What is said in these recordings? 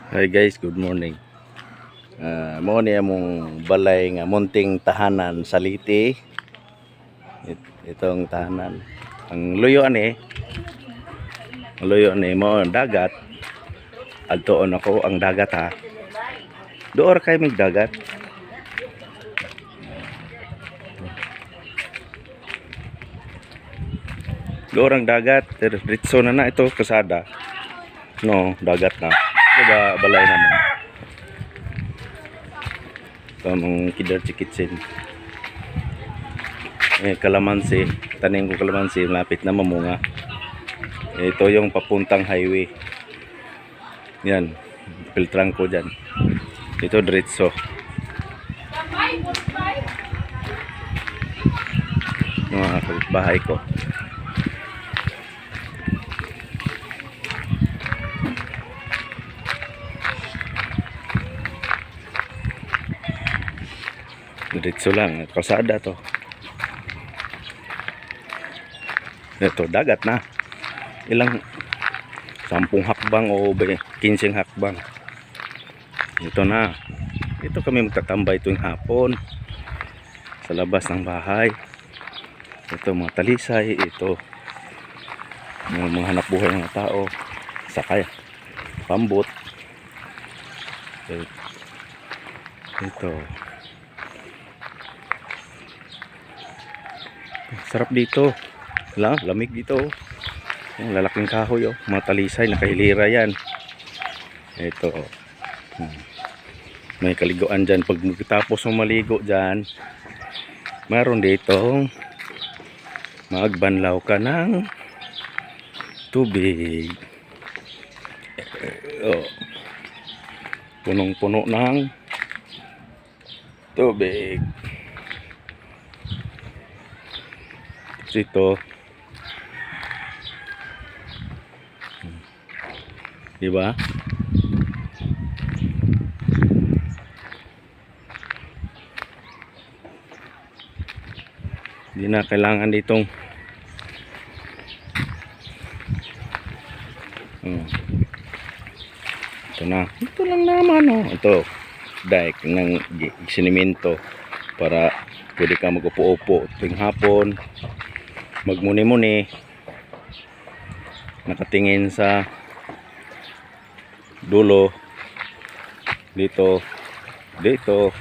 Hi guys, good morning. Mo ni among balay nga munting tahanan sa Liti. Itong tahanan. Ang luyo ni mo ang dagat. Adtoon ako ang dagat ha. Door kay mig dagat. Door ang dagat, diretso na ito kasada. No, dagat na. Diba balay naman. Kamong kidar kitchen. Kalamansi, tanim ko kalamansi, malapit na mamunga. Ito yung papuntang highway. Yan, filtran ko dyan. Ito diretso. Mga bahay ko. Diretso lang, kalsada to. Ito, dagat na. Ilang 10 hakbang o 15 hakbang. Ito na. Ito kami magtatambay tuwing hapon sa labas ng bahay. Ito mga talisay. Ito mga hanap buhay ng tao. Sakay, pambot. Ito. Sarap dito. Lamig dito. Yung lalaking kahoy, mga talisay, nakahilira yan. Ito. May kaliguan dyan. Pag magtapos mo maligo dyan, meron dito magbanlaw ka ng tubig. Punong-puno ng tubig. Ito, diba? Hindi na kailangan ditong ito na. Ito lang naman ito dike ng sinimento para pwede ka mag-upo-upo tuwing hapon, magmuni-muni, nakatingin sa dulo dito. Ito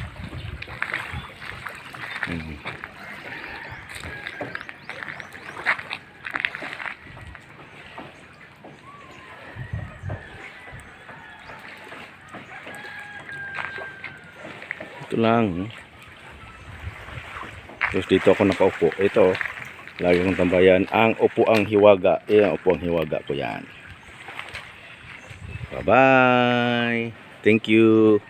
lang. Tapos dito ako nakaupo. Ito, lagi kong tambayan ang upuang hiwaga. Upuang hiwaga ko yan. Bye bye. Thank you.